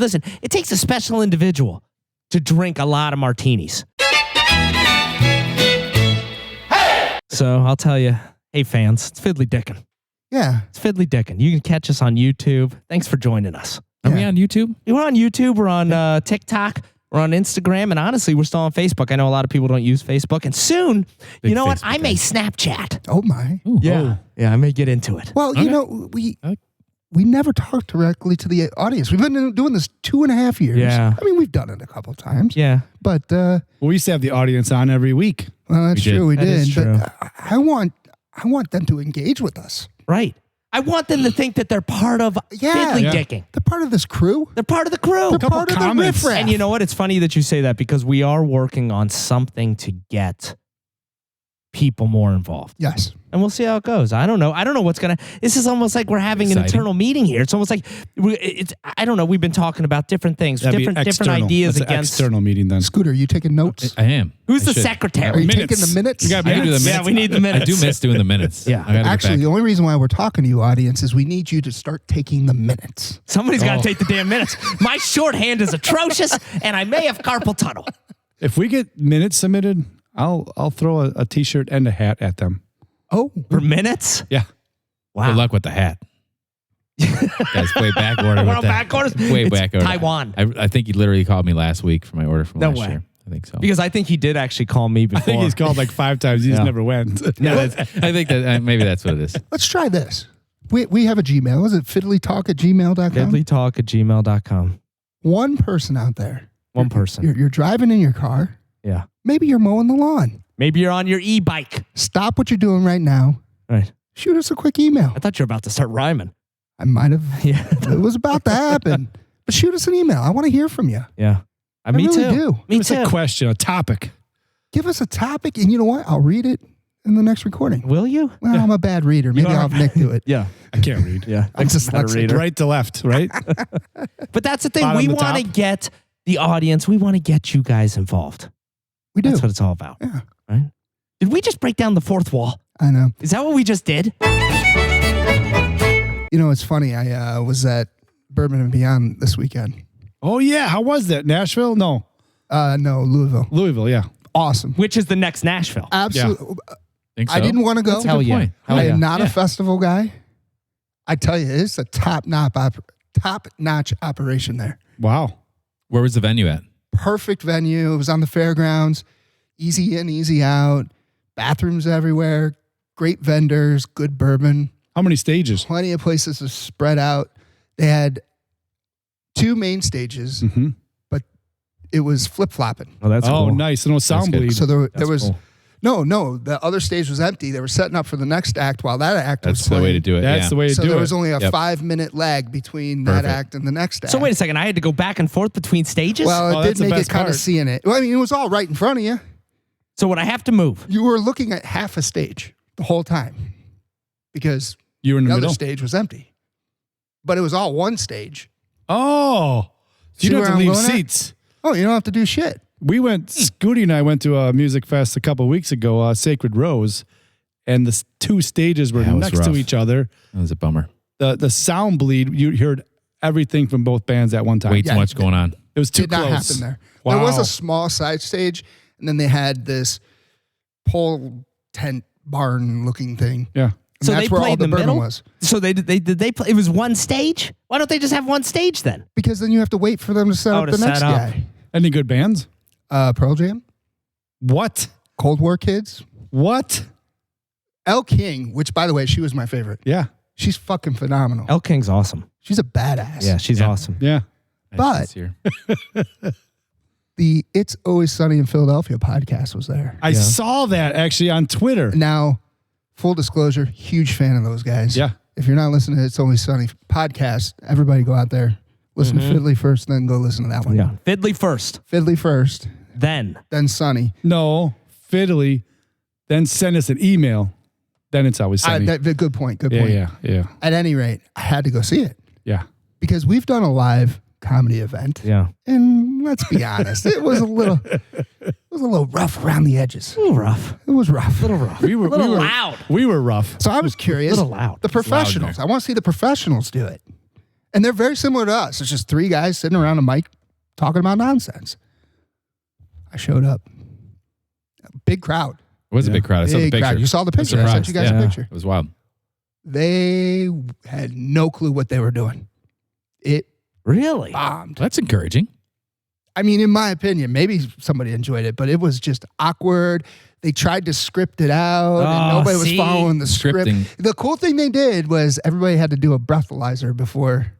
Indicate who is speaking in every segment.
Speaker 1: listen, it takes a special individual to drink a lot of martinis. Hey! So I'll tell you, hey fans, it's Fiddly Dicking.
Speaker 2: Yeah.
Speaker 1: It's Fiddly Dicking. You can catch us on YouTube. Thanks for joining us.
Speaker 3: Are we on YouTube?
Speaker 1: We're on YouTube. We're on TikTok. We're on Instagram. And honestly, we're still on Facebook. I know a lot of people don't use Facebook. And soon, you know what? I may Snapchat.
Speaker 2: Oh, my.
Speaker 3: Ooh,
Speaker 1: Yeah. Yeah, I may get into it.
Speaker 2: Well, you know, we never talk directly to the audience. We've been doing this 2.5 years.
Speaker 1: Yeah.
Speaker 2: I mean, we've done it a couple times.
Speaker 1: Yeah.
Speaker 2: But,
Speaker 4: We used to have the audience on every week.
Speaker 2: well, that's true. We
Speaker 1: That
Speaker 2: did.
Speaker 1: is true.
Speaker 2: But I want them to engage with us.
Speaker 1: Right. I want them to think that they're part of Fiddly Dicking.
Speaker 2: They're part of this crew.
Speaker 1: They're part of the crew.
Speaker 2: They're part of the riffraff.
Speaker 1: And you know what? It's funny that you say that because we are working on something to get people more involved.
Speaker 2: Yes.
Speaker 1: And we'll see how it goes. I don't know. I don't know what's going to... This is almost like we're having an internal meeting here. It's almost like... I don't know. We've been talking about different things, different ideas
Speaker 4: That's
Speaker 1: against...
Speaker 4: an external meeting then.
Speaker 2: Scooter, you taking notes?
Speaker 3: I am.
Speaker 1: Who's the
Speaker 2: Are
Speaker 1: secretary?
Speaker 2: you taking the minutes?
Speaker 4: We got
Speaker 3: I do the minutes.
Speaker 1: Yeah, we need the minutes.
Speaker 3: I do miss doing the minutes.
Speaker 1: Yeah.
Speaker 3: I gotta get
Speaker 2: Actually,
Speaker 3: back.
Speaker 2: the only reason why we're talking to you, audience, is we need you to start taking the minutes.
Speaker 1: Somebody's got to take the damn minutes. My shorthand is atrocious, and I may have carpal tunnel.
Speaker 4: If we get minutes submitted, I'll throw a T-shirt and a hat at them.
Speaker 2: Oh.
Speaker 1: For minutes?
Speaker 4: Yeah.
Speaker 1: Wow.
Speaker 3: Good luck with the hat. Guys, way back order.
Speaker 1: We're
Speaker 3: with
Speaker 1: on
Speaker 3: that.
Speaker 1: back orders?
Speaker 3: Way
Speaker 1: It's
Speaker 3: back order.
Speaker 1: Taiwan.
Speaker 3: I think he literally called me last week for my order from
Speaker 1: No
Speaker 3: last
Speaker 1: way.
Speaker 3: year. I think so.
Speaker 1: Because I think he did actually call me before.
Speaker 4: I think he's called like 5 times. He just never went.
Speaker 3: I think that maybe that's what it is.
Speaker 2: Let's try this. We have a Gmail. Is it fiddlytalk@gmail.com?
Speaker 1: Fiddlytalk@gmail.com.
Speaker 2: One person out there.
Speaker 1: One person.
Speaker 2: You're driving in your car.
Speaker 1: Yeah.
Speaker 2: Maybe you're mowing the lawn.
Speaker 1: Maybe you're on your e-bike.
Speaker 2: Stop what you're doing right now.
Speaker 1: Right.
Speaker 2: Shoot us a quick email.
Speaker 1: I thought you were about to start rhyming.
Speaker 2: I might have.
Speaker 1: Yeah.
Speaker 2: It was about to happen. But shoot us an email. I want to hear from you.
Speaker 1: Yeah. Me
Speaker 2: really
Speaker 1: too.
Speaker 2: do.
Speaker 1: Me
Speaker 4: It's
Speaker 1: too.
Speaker 4: a question, a topic.
Speaker 2: Give us a topic, and you know what? I'll read it in the next recording.
Speaker 1: Will you?
Speaker 2: Well, I'm a bad reader. Maybe
Speaker 1: are.
Speaker 2: I'll have Nick do it.
Speaker 1: Yeah.
Speaker 4: I can't read.
Speaker 1: Yeah.
Speaker 2: I'm
Speaker 1: Nick's not a
Speaker 2: dyslexic.
Speaker 1: reader.
Speaker 4: Right to left, right?
Speaker 1: But that's the thing.
Speaker 4: Bottom
Speaker 1: We
Speaker 4: to
Speaker 1: want to
Speaker 4: top.
Speaker 1: get the audience. We want to get you guys involved.
Speaker 2: We do.
Speaker 1: That's what it's all about.
Speaker 2: Yeah.
Speaker 1: Right? Did we just break down the fourth wall?
Speaker 2: I know.
Speaker 1: Is that what we just did?
Speaker 2: You know, it's funny. I was at Bourbon and Beyond this weekend.
Speaker 4: Oh, yeah. How was that? Nashville? No.
Speaker 2: No, Louisville.
Speaker 4: Louisville, yeah.
Speaker 2: Awesome.
Speaker 1: Which is the next Nashville?
Speaker 2: Absolutely.
Speaker 3: Think so?
Speaker 2: I didn't want to go.
Speaker 3: That's a good point. Hell
Speaker 2: I
Speaker 3: yeah.
Speaker 2: am not
Speaker 3: Yeah.
Speaker 2: a festival guy. I tell you, it's a top-notch operation there.
Speaker 4: Wow.
Speaker 3: Where was the venue at?
Speaker 2: Perfect venue. It was on the fairgrounds. Easy in, easy out. Bathrooms everywhere. Great vendors. Good bourbon.
Speaker 4: How many stages?
Speaker 2: Plenty of places to spread out. They had 2 main stages,
Speaker 4: Mm-hmm.
Speaker 2: but it was flip-flopping.
Speaker 1: Oh, that's
Speaker 4: Oh,
Speaker 1: cool.
Speaker 4: nice. No sound
Speaker 3: good.
Speaker 4: bleed.
Speaker 2: So there
Speaker 1: That's
Speaker 2: was
Speaker 1: cool.
Speaker 2: no. The other stage was empty. They were setting up for the next act while that act was
Speaker 3: That's the
Speaker 2: playing.
Speaker 3: way to do it.
Speaker 4: That's
Speaker 3: yeah.
Speaker 4: the way to
Speaker 2: So
Speaker 4: do
Speaker 2: there
Speaker 4: it.
Speaker 2: was only a
Speaker 3: Yep.
Speaker 2: 5-minute lag between that
Speaker 3: Perfect.
Speaker 2: act and the next act.
Speaker 1: So wait a second. I had to go back and forth between stages?
Speaker 2: Well,
Speaker 4: Oh,
Speaker 2: it
Speaker 4: that's
Speaker 2: did
Speaker 4: the
Speaker 2: make it
Speaker 4: best
Speaker 2: kind of
Speaker 4: part.
Speaker 2: seeing it. Well, I mean, it was all right in front of you.
Speaker 1: So would I have to move?
Speaker 2: You were looking at half a stage the whole time because
Speaker 4: You were in
Speaker 2: the
Speaker 4: the
Speaker 2: other
Speaker 4: middle?
Speaker 2: stage was empty. But it was all one stage.
Speaker 4: Oh.
Speaker 2: See
Speaker 4: You don't
Speaker 2: where
Speaker 4: have to
Speaker 2: I'm
Speaker 4: leave
Speaker 2: going at?
Speaker 4: seats.
Speaker 2: Oh, you don't have to do shit.
Speaker 4: We went, Scooty and I went to a music fest a couple of weeks ago, Sacred Rose, and the 2 stages were
Speaker 3: Yeah, it was
Speaker 4: next to
Speaker 3: rough.
Speaker 4: each other.
Speaker 3: That was a bummer.
Speaker 4: The sound bleed, you heard everything from both bands at one time.
Speaker 3: Way too much going on.
Speaker 4: It was too
Speaker 2: Did
Speaker 4: close.
Speaker 2: not happen there.
Speaker 4: Wow.
Speaker 2: There was a small side stage, and then they had this pole tent barn looking thing.
Speaker 4: Yeah.
Speaker 2: And
Speaker 1: So
Speaker 2: that's
Speaker 1: they
Speaker 2: where all
Speaker 1: played
Speaker 2: the
Speaker 1: in the
Speaker 2: bourbon
Speaker 1: middle?
Speaker 2: was.
Speaker 1: So they play? It was one stage? Why don't they just have one stage then?
Speaker 2: Because then you have to wait for them to set up
Speaker 1: to
Speaker 2: the
Speaker 1: set
Speaker 2: next
Speaker 1: up.
Speaker 2: guy.
Speaker 4: Any good bands?
Speaker 2: Pearl Jam,
Speaker 4: What?
Speaker 2: Cold War Kids,
Speaker 4: What?
Speaker 2: Elle King, which by the way, she was my favorite.
Speaker 4: Yeah.
Speaker 2: She's fucking phenomenal.
Speaker 1: El King's awesome.
Speaker 2: She's a badass.
Speaker 1: Yeah, she's
Speaker 3: Yeah.
Speaker 1: awesome.
Speaker 4: Yeah.
Speaker 2: But-
Speaker 3: This year.
Speaker 2: The It's Always Sunny in Philadelphia podcast was there.
Speaker 4: I saw that actually on Twitter.
Speaker 2: Now, full disclosure, huge fan of those guys.
Speaker 4: Yeah.
Speaker 2: If you're not listening to It's Always Sunny podcast, everybody go out there, listen to Fiddly first, then go listen to that one.
Speaker 1: Yeah. Fiddly first,
Speaker 2: Fiddly first,
Speaker 1: then.
Speaker 2: then Sunny.
Speaker 4: No, Fiddly, then send us an email. Then it's always sunny.
Speaker 2: Good point. Good
Speaker 4: yeah,
Speaker 2: point.
Speaker 4: yeah.
Speaker 2: At any rate, I had to go see it
Speaker 4: Yeah.
Speaker 2: because we've done a live comedy event.
Speaker 1: Yeah.
Speaker 2: And let's be honest, it was a little rough around the edges.
Speaker 1: A little rough.
Speaker 2: It was rough.
Speaker 1: A little rough.
Speaker 4: We were
Speaker 1: a little
Speaker 4: we were,
Speaker 1: loud.
Speaker 4: We were rough.
Speaker 2: So I was curious.
Speaker 1: little loud.
Speaker 2: The
Speaker 3: It's loud in
Speaker 2: professionals. I want to see the professionals do it. And they're very similar to us. It's just three guys sitting around a mic talking about nonsense. I showed up. Big crowd.
Speaker 3: It was a big crowd. I saw the
Speaker 2: Big
Speaker 3: picture.
Speaker 2: crowd. You saw the picture. I sent you guys a picture.
Speaker 3: It was wild.
Speaker 2: They had no clue what they were doing. It
Speaker 1: Really
Speaker 2: bombed.
Speaker 3: That's encouraging.
Speaker 2: I mean, in my opinion, maybe somebody enjoyed it, but it was just awkward. They tried to script it out, and nobody was following the
Speaker 3: Scripting.
Speaker 2: script. The cool thing they did was everybody had to do a breathalyzer before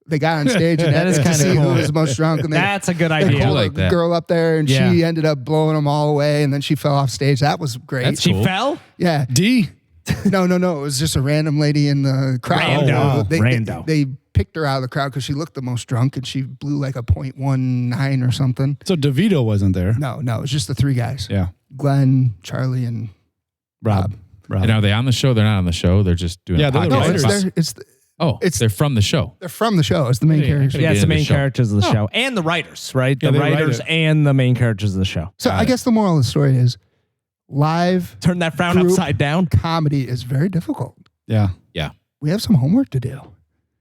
Speaker 2: they got on stage, and
Speaker 1: That is
Speaker 2: to
Speaker 1: kinda
Speaker 2: see
Speaker 1: cool.
Speaker 2: who was most drunk. And
Speaker 1: That's a good
Speaker 2: they
Speaker 1: idea.
Speaker 2: pulled
Speaker 3: like
Speaker 2: a
Speaker 3: that.
Speaker 2: girl up there, and
Speaker 1: Yeah.
Speaker 2: she ended up blowing them all away, and then she fell off stage. That was great.
Speaker 3: That's
Speaker 1: She
Speaker 3: cool.
Speaker 1: fell?
Speaker 2: Yeah.
Speaker 4: D.
Speaker 2: No. It was just a random lady in the crowd.
Speaker 1: Rando.
Speaker 2: They,
Speaker 1: Rando.
Speaker 2: they picked her out of the crowd because she looked the most drunk, and she blew like a .19 or something.
Speaker 4: So DeVito wasn't there.
Speaker 2: No, it was just the three guys.
Speaker 4: Yeah.
Speaker 2: Glenn, Charlie, and
Speaker 4: Rob.
Speaker 3: And are they on the show? They're not on the show. They're just doing
Speaker 4: Yeah,
Speaker 3: a
Speaker 4: they're the
Speaker 2: no,
Speaker 3: podcast.
Speaker 2: it's
Speaker 3: They're from the show.
Speaker 2: they're from the show. It's the main
Speaker 3: Yeah,
Speaker 2: characters.
Speaker 1: Yeah, it's the
Speaker 3: Get in the
Speaker 1: main
Speaker 3: show.
Speaker 1: characters of the show. And the writers, right?
Speaker 4: Yeah,
Speaker 1: The
Speaker 4: they write
Speaker 1: writers
Speaker 4: it.
Speaker 1: and the main characters of the show.
Speaker 2: So I guess the moral of the story is live
Speaker 1: Turn that frown
Speaker 2: Group.
Speaker 1: upside down.
Speaker 2: comedy is very difficult.
Speaker 4: Yeah.
Speaker 2: We have some homework to do.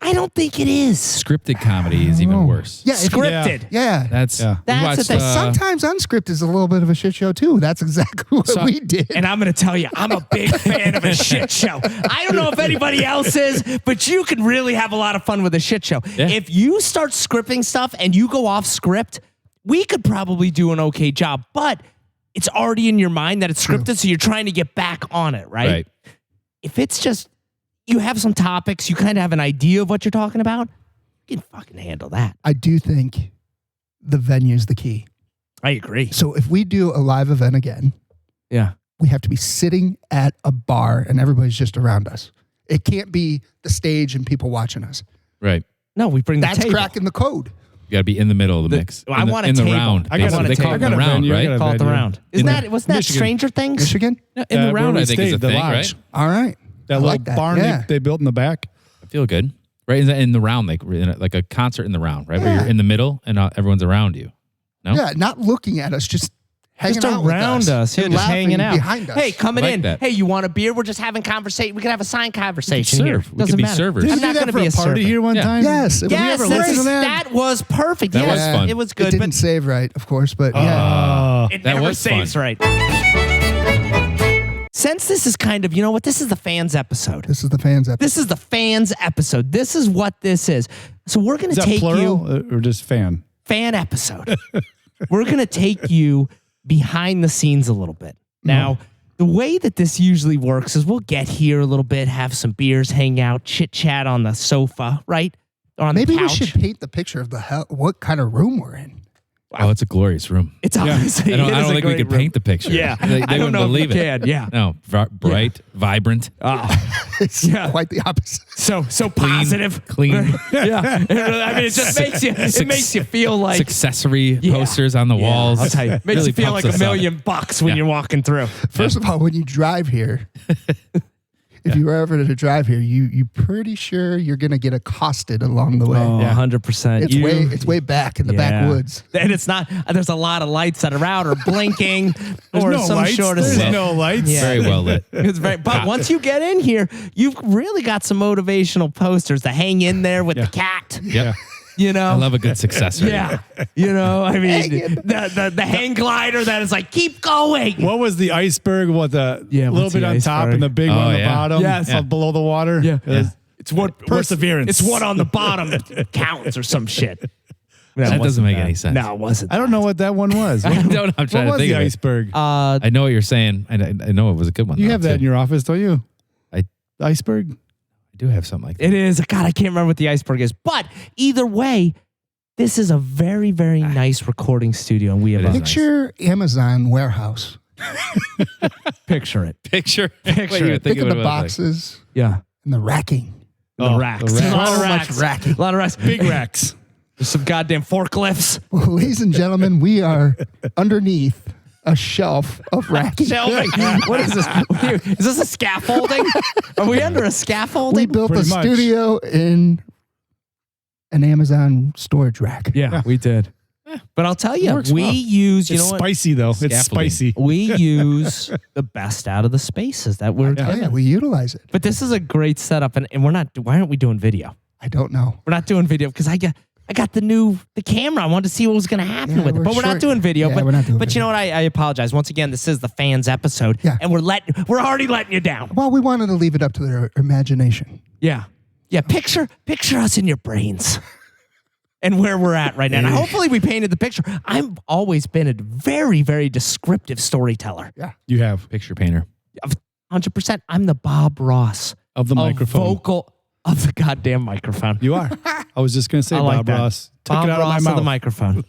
Speaker 1: I don't think it is.
Speaker 3: Scripted comedy is even worse.
Speaker 2: Yeah, if you-
Speaker 1: Scripted.
Speaker 2: yeah.
Speaker 3: That's
Speaker 4: Yeah.
Speaker 3: we
Speaker 1: That's
Speaker 3: watched,
Speaker 1: the thing.
Speaker 2: Sometimes unscripted is a little bit of a shit show too. That's exactly what
Speaker 3: So-
Speaker 2: we did.
Speaker 1: And I'm going to tell you, I'm a big fan of a shit show. I don't know if anybody else is, but you can really have a lot of fun with a shit show.
Speaker 3: Yeah.
Speaker 1: If you start scripting stuff and you go off script, we could probably do an okay job, but it's already in your mind that it's scripted, so you're trying to get back on it, right?
Speaker 3: right.
Speaker 1: If it's just, you have some topics, you kind of have an idea of what you're talking about, you can fucking handle that.
Speaker 2: I do think the venue is the key.
Speaker 1: I agree.
Speaker 2: So if we do a live event again,
Speaker 1: Yeah.
Speaker 2: we have to be sitting at a bar and everybody's just around us. It can't be the stage and people watching us.
Speaker 3: Right.
Speaker 1: No, we bring
Speaker 2: That's
Speaker 1: the table.
Speaker 2: cracking the code.
Speaker 3: You got to be in the middle of the mix.
Speaker 1: I
Speaker 3: In the-
Speaker 1: want a
Speaker 3: in the
Speaker 1: table.
Speaker 3: round.
Speaker 1: I got
Speaker 3: They-
Speaker 1: a
Speaker 3: they
Speaker 1: table.
Speaker 3: call it
Speaker 4: I got
Speaker 3: the
Speaker 4: a
Speaker 3: round,
Speaker 4: venue. I
Speaker 3: right?
Speaker 4: got a
Speaker 1: Call it the
Speaker 4: venue.
Speaker 1: round. Wasn't that
Speaker 4: Michigan.
Speaker 1: Stranger Things?
Speaker 2: Michigan?
Speaker 3: In the
Speaker 4: where
Speaker 3: round,
Speaker 4: we
Speaker 3: I think is
Speaker 4: stayed,
Speaker 3: a
Speaker 4: the
Speaker 3: thing,
Speaker 4: lodge.
Speaker 3: right?
Speaker 2: All right.
Speaker 4: That
Speaker 2: I
Speaker 4: little
Speaker 2: like that.
Speaker 4: barn
Speaker 2: Yeah.
Speaker 4: they built in the back.
Speaker 3: I feel good. Right in the round, like a concert in the round, right? Where
Speaker 2: Yeah.
Speaker 3: you're in the middle and everyone's around you. No?
Speaker 2: Yeah, not looking at us, just hanging
Speaker 1: Just
Speaker 2: out with
Speaker 1: around us. Yeah,
Speaker 2: and
Speaker 1: just
Speaker 2: laughing
Speaker 1: hanging out.
Speaker 2: behind us.
Speaker 1: Hey, coming
Speaker 3: I like
Speaker 1: in.
Speaker 3: that.
Speaker 1: Hey, you want a beer? We're just having conversation. We can have a sign conversation here.
Speaker 3: serve. We
Speaker 1: Doesn't
Speaker 3: could be
Speaker 1: matter.
Speaker 3: servers.
Speaker 1: I'm
Speaker 4: Didn't
Speaker 1: not
Speaker 4: we do
Speaker 1: going
Speaker 4: that
Speaker 1: to
Speaker 4: for
Speaker 1: be
Speaker 4: a
Speaker 1: a
Speaker 4: party
Speaker 1: server.
Speaker 4: here one
Speaker 3: Yeah.
Speaker 4: time?
Speaker 2: Yes. If we
Speaker 1: Yes,
Speaker 2: ever listen to
Speaker 1: that was perfect.
Speaker 3: That
Speaker 1: yes,
Speaker 3: was fun.
Speaker 1: It was
Speaker 2: It
Speaker 1: good,
Speaker 2: didn't
Speaker 1: but
Speaker 2: save right, of course, but yeah.
Speaker 1: it
Speaker 3: That
Speaker 1: never
Speaker 3: was
Speaker 1: saves
Speaker 3: fun.
Speaker 1: right. Since this is kind of, you know what? This is the fans episode.
Speaker 2: This is the fans episode.
Speaker 1: This is the fans episode. This is what this is. So we're going
Speaker 4: Is
Speaker 1: to
Speaker 4: that
Speaker 1: take you
Speaker 4: plural or just fan?
Speaker 1: fan episode. We're going to take you behind the scenes a little bit. Now, the way that this usually works is we'll get here a little bit, have some beers, hang out, chit chat on the sofa, right? Or on
Speaker 2: Maybe
Speaker 1: the
Speaker 2: we
Speaker 1: couch.
Speaker 2: should paint the picture of what kind of room we're in.
Speaker 3: Oh, it's a glorious room.
Speaker 1: It's obviously.
Speaker 3: I don't think we could paint the picture.
Speaker 1: Yeah,
Speaker 3: They
Speaker 1: I don't
Speaker 3: wouldn't
Speaker 1: know
Speaker 3: believe
Speaker 1: if you
Speaker 3: it.
Speaker 1: can. Yeah.
Speaker 3: No, bright, vibrant,
Speaker 2: It's
Speaker 1: Yeah.
Speaker 2: quite the opposite.
Speaker 1: So positive.
Speaker 3: clean.
Speaker 1: Yeah. I mean, it just makes you feel like
Speaker 3: Accessory
Speaker 1: Yeah.
Speaker 3: posters on the walls.
Speaker 1: I'll tell you, makes
Speaker 3: Really
Speaker 1: you feel
Speaker 3: pumps
Speaker 1: like
Speaker 3: us up.
Speaker 1: $1,000,000 when
Speaker 3: Yeah.
Speaker 1: you're walking through.
Speaker 2: First of all, when you drive here, if you were ever to drive here, you pretty sure you're gonna get accosted along the way.
Speaker 1: Oh, 100%.
Speaker 2: It's way back in the backwoods.
Speaker 1: And it's not, there's a lot of lights that are out or blinking or
Speaker 4: no
Speaker 1: some
Speaker 4: lights.
Speaker 1: sort of
Speaker 4: There's
Speaker 1: stuff.
Speaker 4: no lights.
Speaker 1: Yeah.
Speaker 3: Very well lit.
Speaker 1: It's very, but once you get in here, you've really got some motivational posters to hang in there with the cat.
Speaker 3: Yep.
Speaker 1: You know,
Speaker 3: I love a good success rate.
Speaker 1: yeah. You know, I mean, the hang glider that is like, keep going.
Speaker 4: What was the iceberg? What the
Speaker 1: Yeah,
Speaker 4: little
Speaker 1: what's
Speaker 4: bit
Speaker 1: the
Speaker 4: on top
Speaker 1: iceberg?
Speaker 4: and the big
Speaker 3: Oh,
Speaker 4: one on the
Speaker 3: yeah.
Speaker 4: bottom?
Speaker 1: Yes.
Speaker 4: Below the water?
Speaker 1: Yeah. It's what
Speaker 4: Perseverance.
Speaker 1: It's what on the bottom counts or some shit.
Speaker 3: That
Speaker 1: wasn't
Speaker 3: doesn't make
Speaker 1: that.
Speaker 3: any sense.
Speaker 1: No, it wasn't.
Speaker 4: I don't know what that one was.
Speaker 3: I don't. I'm
Speaker 4: What
Speaker 3: trying to
Speaker 4: was
Speaker 3: think
Speaker 4: the
Speaker 3: of it.
Speaker 4: iceberg?
Speaker 3: I know what you're saying. I know it was a good one.
Speaker 4: You
Speaker 3: though,
Speaker 4: have that in
Speaker 3: too.
Speaker 4: your office, don't you?
Speaker 3: I-
Speaker 4: Iceberg?
Speaker 3: I do have something like that.
Speaker 1: It is. God, I can't remember what the iceberg is. But either way, this is a very, very nice recording studio. And we have
Speaker 3: It
Speaker 1: a
Speaker 3: is.
Speaker 2: Picture Amazon warehouse.
Speaker 1: picture it.
Speaker 3: Picture.
Speaker 1: Picture it.
Speaker 2: Think of the
Speaker 3: what it was like.
Speaker 2: boxes
Speaker 1: Yeah.
Speaker 2: and the racking.
Speaker 1: The racks.
Speaker 4: the
Speaker 1: A lot of
Speaker 2: So much
Speaker 1: racks.
Speaker 2: racking.
Speaker 1: A lot of racks.
Speaker 4: Big racks.
Speaker 1: There's some goddamn forklifts.
Speaker 2: Well, ladies and gentlemen, we are underneath a shelf of racking.
Speaker 1: Shelving. What is this? Is this a scaffolding? Are we under a
Speaker 2: We
Speaker 1: scaffolding?
Speaker 2: built a
Speaker 4: Pretty much.
Speaker 2: studio in an Amazon storage rack.
Speaker 1: Yeah, we did. But I'll tell you,
Speaker 3: works
Speaker 1: we
Speaker 3: well.
Speaker 1: use, you
Speaker 4: It's
Speaker 1: know what?
Speaker 4: spicy, though. It's
Speaker 3: Scaffolding.
Speaker 4: spicy.
Speaker 1: We use the best out of the spaces that we're
Speaker 2: Oh, yeah,
Speaker 1: given.
Speaker 2: we utilize it.
Speaker 1: But this is a great setup, and we're not. Why aren't we doing video?
Speaker 2: I don't know.
Speaker 1: We're not doing video because I got the camera. I wanted to see what was going to happen with it, but we're not doing video.
Speaker 2: Yeah,
Speaker 1: but
Speaker 2: we're not doing
Speaker 1: but you
Speaker 2: video.
Speaker 1: know what? I apologize once again. This is the fans episode,
Speaker 2: Yeah.
Speaker 1: and we're already letting you down.
Speaker 2: Well, we wanted to leave it up to their imagination.
Speaker 1: Yeah. Picture us in your brains. And where we're at right now. And hopefully we painted the picture. I've always been a very, very descriptive storyteller.
Speaker 2: Yeah.
Speaker 4: You have
Speaker 3: Picture painter.
Speaker 1: 100%. I'm the Bob Ross
Speaker 4: of the microphone.
Speaker 1: vocal of the goddamn microphone.
Speaker 4: You are. I was just going to say
Speaker 1: I like
Speaker 4: Bob
Speaker 1: that.
Speaker 4: Ross. Took
Speaker 1: Bob
Speaker 4: it out
Speaker 1: Ross
Speaker 4: of my
Speaker 1: of the
Speaker 4: mouth.
Speaker 1: microphone.